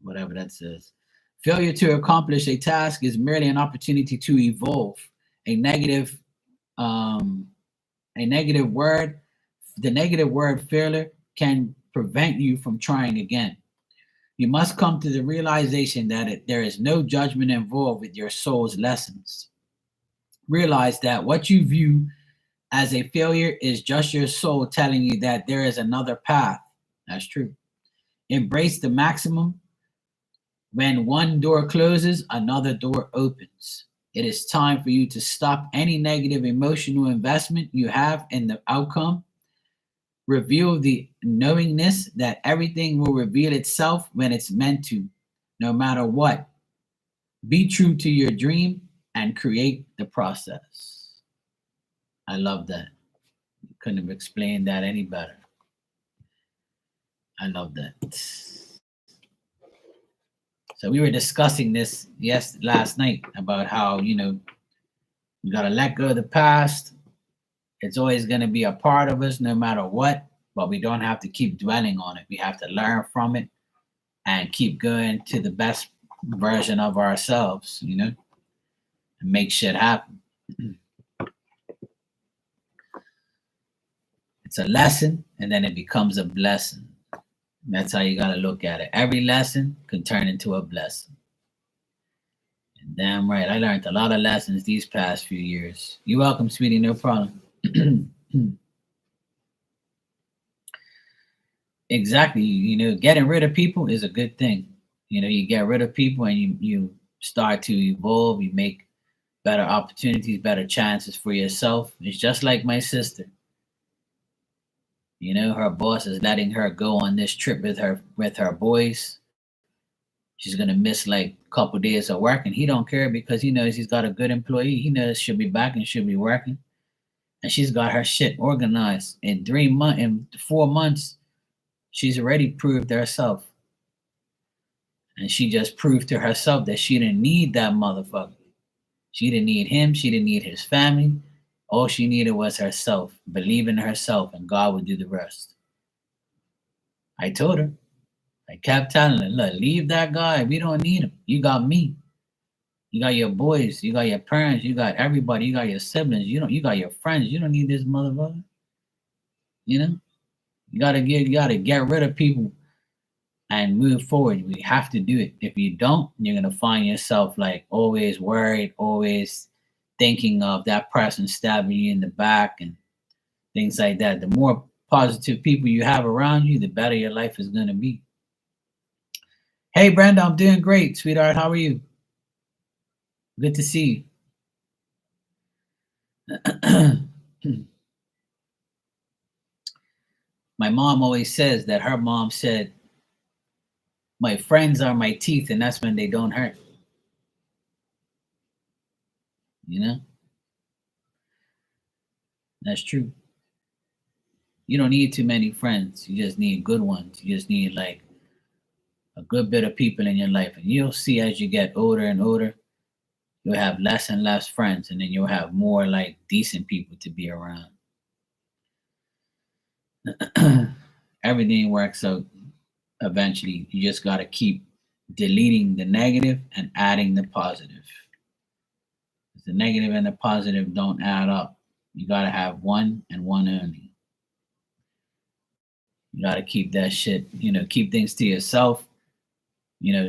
whatever that says. Failure to accomplish a task is merely an opportunity to evolve. A negative, um, a negative word, the negative word failure can prevent you from trying again. You must come to the realization that there is no judgment involved with your soul's lessons. Realize that what you view as a failure is just your soul telling you that there is another path. That's true. Embrace the maximum. When one door closes, another door opens. It is time for you to stop any negative emotional investment you have in the outcome. Reveal the knowingness that everything will reveal itself when it's meant to, no matter what. Be true to your dream and create the process. I love that. Couldn't have explained that any better. I love that. So we were discussing this last night about how, you know, you got to let go of the past. It's always going to be a part of us no matter what, but we don't have to keep dwelling on it. We have to learn from it and keep going to the best version of ourselves, you know, and make shit happen. It's a lesson and then it becomes a blessing. That's how you got to look at it. Every lesson can turn into a blessing. And damn right, I learned a lot of lessons these past few years. You're welcome, sweetie, no problem. Exactly. You know, getting rid of people is a good thing. You know, you get rid of people and you start to evolve, you make better opportunities, better chances for yourself. It's just like my sister. You know, her boss is letting her go on this trip with her boys. She's gonna miss like a couple days of work, and he don't care because he knows he's got a good employee. He knows she'll be back and she'll be working, and she's got her shit organized. In 3 months, in 4 months, she's already proved herself, and she just proved to herself that she didn't need that motherfucker. She didn't need him. She didn't need his family. All she needed was herself, believe in herself, and God would do the rest. I told her. I kept telling her, look, leave that guy. We don't need him. You got me. You got your boys. You got your parents. You got everybody. You got your siblings. You got your friends. You don't need this motherfucker. You know? You gotta get rid of people and move forward. We have to do it. If you don't, you're gonna find yourself like always worried, always thinking of that person stabbing you in the back and things like that. The more positive people you have around you, the better your life is gonna be. Hey Brenda, I'm doing great, sweetheart. How are you? Good to see you. My mom always says that her mom said, "My friends are my teeth, and that's when they don't hurt." You know, that's true. You don't need too many friends. You just need good ones. You just need like a good bit of people in your life. And you'll see as you get older and older, you'll have less and less friends, and then you'll have more like decent people to be around. Everything works out eventually. You just got to keep deleting the negative and adding the positive. If the negative and the positive don't add up, you got to have one and one only. You got to keep that shit, keep things to yourself,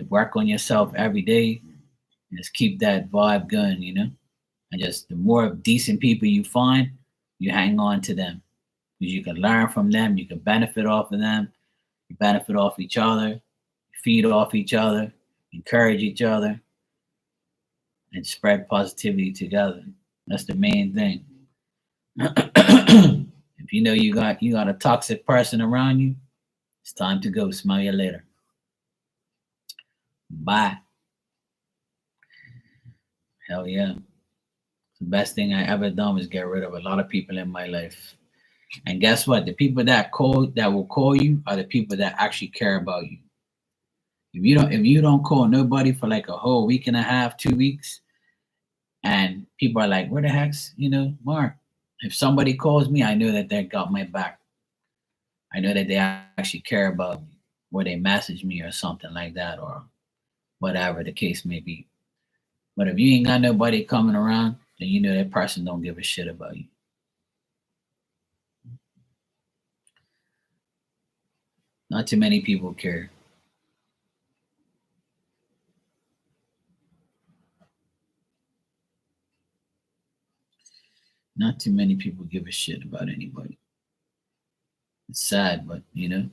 work on yourself every day. Just keep that vibe going, and just the more decent people you find, you hang on to them because you can learn from them, you can benefit off of them, you benefit off each other, feed off each other, encourage each other, and spread positivity together. That's the main thing. If you know you got a toxic person around you, it's time to go. Smell you later. Bye. Hell yeah. The best thing I ever done was get rid of a lot of people in my life. And guess what? The people that will call you are the people that actually care about you. If you don't call nobody for like a whole week and a half, 2 weeks, and people are like, where the heck's, Mark? If somebody calls me, I know that they got my back. I know that they actually care about me, or they message me or something like that, or whatever the case may be. But if you ain't got nobody coming around, then you know that person don't give a shit about you. Not too many people care. Not too many people give a shit about anybody. It's sad, but even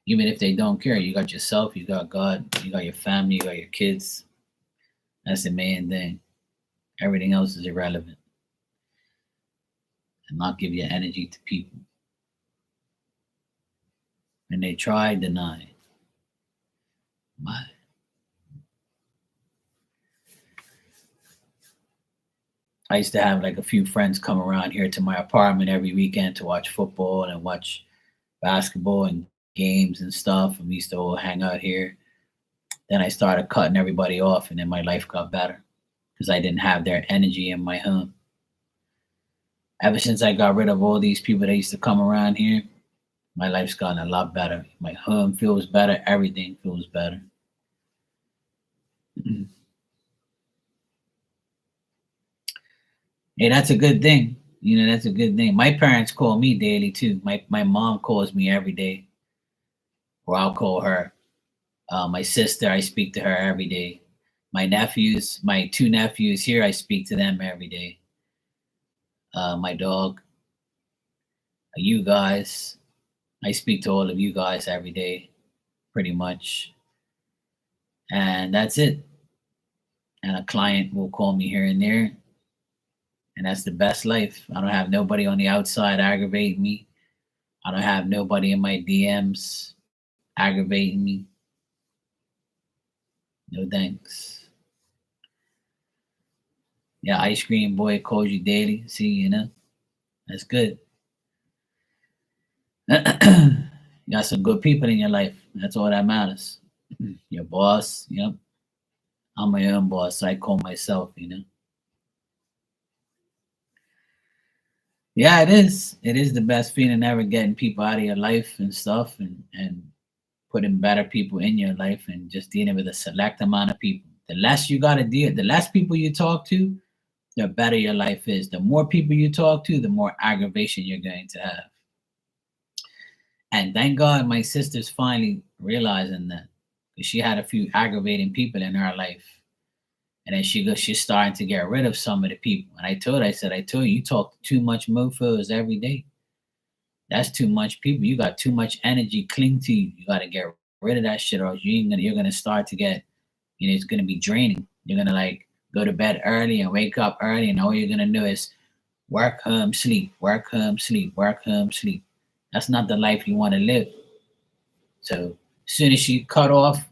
if they don't care, you got yourself, you got God, you got your family, you got your kids. That's the main thing. Everything else is irrelevant. And not give your energy to people. When they try, deny. Bye. I used to have like a few friends come around here to my apartment every weekend to watch football and watch basketball and games and stuff. And we used to all hang out here. Then I started cutting everybody off, and then my life got better because I didn't have their energy in my home. Ever since I got rid of all these people that used to come around here, my life's gotten a lot better. My home feels better. Everything feels better. Hey, that's a good thing. That's a good thing. My parents call me daily too. My mom calls me every day, or I'll call her. My sister, I speak to her every day. My two nephews here, I speak to them every day. My dog, you guys, I speak to all of you guys every day, pretty much. And that's it. And a client will call me here and there. And that's the best life. I don't have nobody on the outside aggravating me. I don't have nobody in my DMs aggravating me. No thanks. Yeah, ice cream boy calls you daily. See, that's good. You got some good people in your life. That's all that matters. Your boss, yep. I'm my own boss, so I call myself. Yeah, it is. It is the best feeling ever, getting people out of your life and stuff, and putting better people in your life, and just dealing with a select amount of people. The less you got to deal, the less people you talk to, the better your life is. The more people you talk to, the more aggravation you're going to have. And thank God my sister's finally realizing that. Because she had a few aggravating people in her life. And then she's starting to get rid of some of the people. And I said, I told you, you talk to too much mofos every day. That's too much people. You got too much energy cling to you. You gotta get rid of that shit, or else you're gonna start to get, it's gonna be draining. You're gonna like go to bed early and wake up early, and all you're gonna do is work, home, sleep, work, home, sleep, work, home, sleep. That's not the life you want to live. So as soon as she cut off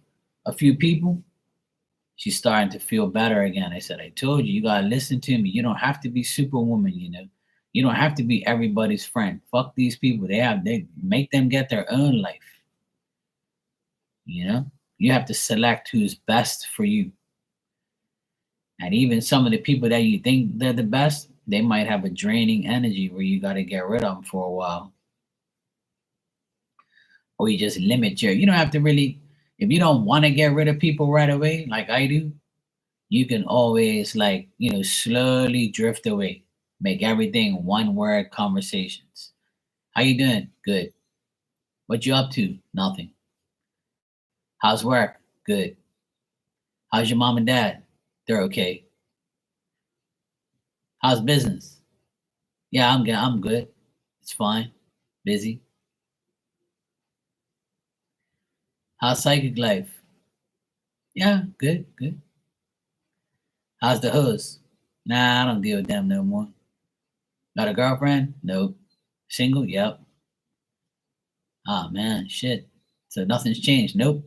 a few people, she's starting to feel better again. I said, I told you, you gotta listen to me. You don't have to be superwoman, You don't have to be everybody's friend. Fuck these people. They make them get their own life. You know? You have to select who's best for you. And even some of the people that you think they're the best, they might have a draining energy where you gotta get rid of them for a while. Or you just limit you don't have to really, if you don't want to get rid of people right away, like I do, you can always like slowly drift away, make everything one word conversations. How you doing? Good. What you up to? Nothing. How's work? Good. How's your mom and dad? They're okay. How's business? Yeah, I'm good. It's fine. Busy. How's psychic life? Yeah, good. How's the host? Nah, I don't deal with them no more. Got a girlfriend? Nope. Single? Yep. Oh man, shit. So nothing's changed? Nope.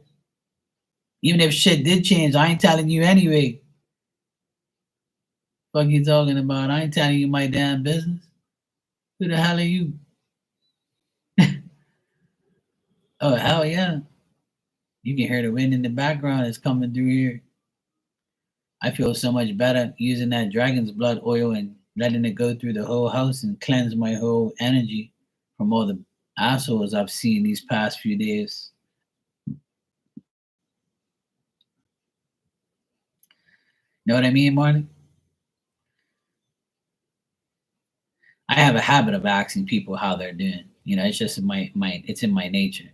Even if shit did change, I ain't telling you anyway. Fuck you talking about? I ain't telling you my damn business. Who the hell are you? Oh hell yeah. You can hear the wind in the background. It's coming through here. I feel so much better using that dragon's blood oil and letting it go through the whole house and cleanse my whole energy from all the assholes I've seen these past few days. Know what I mean, Marty? I have a habit of asking people how they're doing. It's just it's in my nature.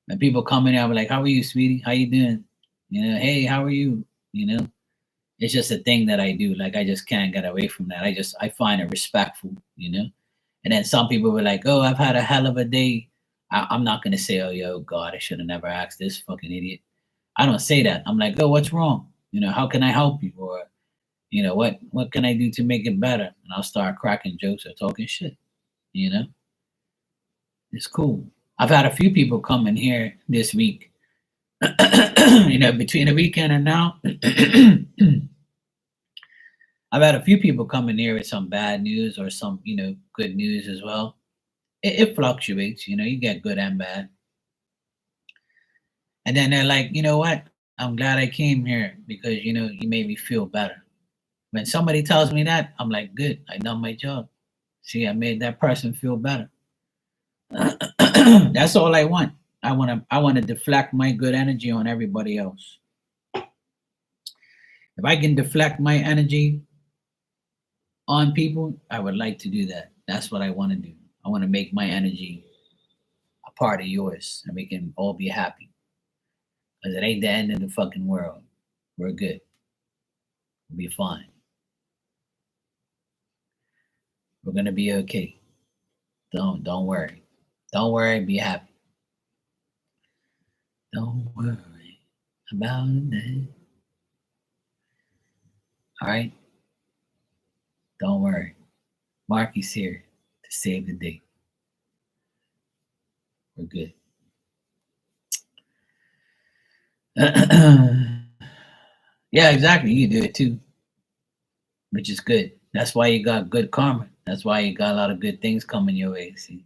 When people come in, I'll be like, "How are you, sweetie? How you doing? Hey, how are you?" You know, it's just a thing that I do. Like I just can't get away from that. I find it respectful. And then some people were like, "Oh, I've had a hell of a day." I'm not gonna say, "Oh, yo, God, I should have never asked this fucking idiot." I don't say that. I'm like, "Oh, what's wrong? How can I help you?" Or what can I do to make it better? And I'll start cracking jokes or talking shit. You know, it's cool. I've had a few people come in here this week. Between the weekend and now, I've had a few people come in here with some bad news or some, good news as well. It fluctuates, you get good and bad. And then they're like, you know what? I'm glad I came here because, you made me feel better. When somebody tells me that, I'm like, good, I done my job. See, I made that person feel better. That's all I want. I want to deflect my good energy on everybody else. If I can deflect my energy on people, I would like to do that. That's what I want to do. I want to make my energy a part of yours and we can all be happy. Because it ain't the end of the fucking world. We're good. We'll be fine. We're gonna be okay. Don't worry. Don't worry, be happy. Don't worry about it. Alright? Don't worry. Marky's here to save the day. We're good. Yeah, exactly. You do it too, which is good. That's why you got good karma. That's why you got a lot of good things coming your way. See,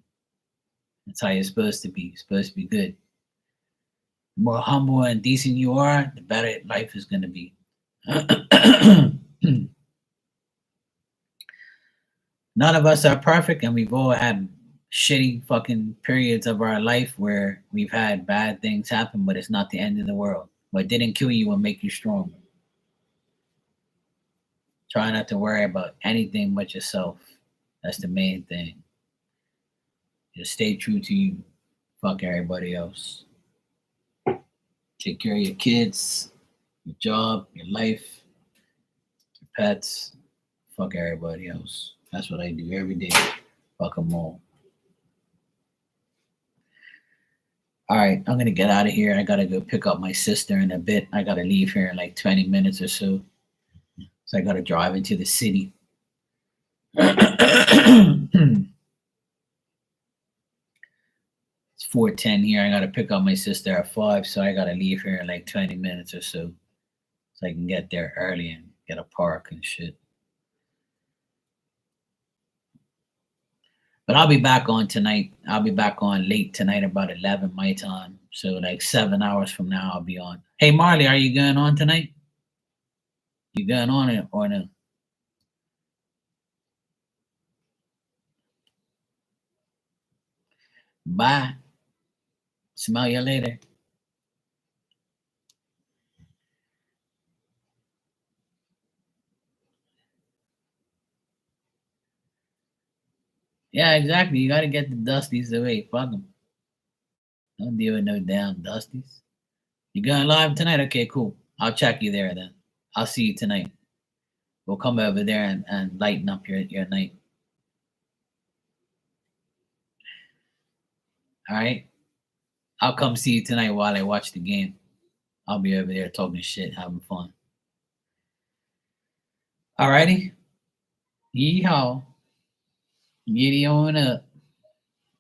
that's how you're supposed to be. You're supposed to be good. The more humble and decent you are, the better life is going to be. None of us are perfect, and we've all had shitty fucking periods of our life where we've had bad things happen, but it's not the end of the world. What didn't kill you will make you stronger. Try not to worry about anything but yourself. That's the main thing. Just stay true to you. Fuck everybody else. Take care of your kids, your job, your life, your pets. Fuck everybody else. That's what I do every day. Fuck them all. All right, I'm gonna get out of here. I gotta go pick up my sister in a bit. I gotta leave here in like 20 minutes or so. So I gotta drive into the city. It's 4:10 here. I gotta pick up my sister at 5, so I gotta leave here in like 20 minutes or so I can get there early and get a park and shit. But I'll be back on tonight. I'll be back on late tonight, about 11 my time. So like 7 hours from now, I'll be on. Hey Marley, are you going on tonight? You going on it or no? Bye. Smell you later. Yeah, exactly. You gotta get the dusties away. Fuck them. Don't deal with no damn dusties. You going live tonight? Okay, cool. I'll check you there then. I'll see you tonight. We'll come over there and lighten up your night. All right. I'll come see you tonight while I watch the game. I'll be over there talking shit, having fun. All righty. Yeehaw. Giddy on up.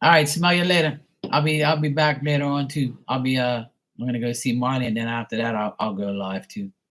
All right, smell you later. I'll be back later on too. I'm gonna go see Marley, and then after that I'll go live too.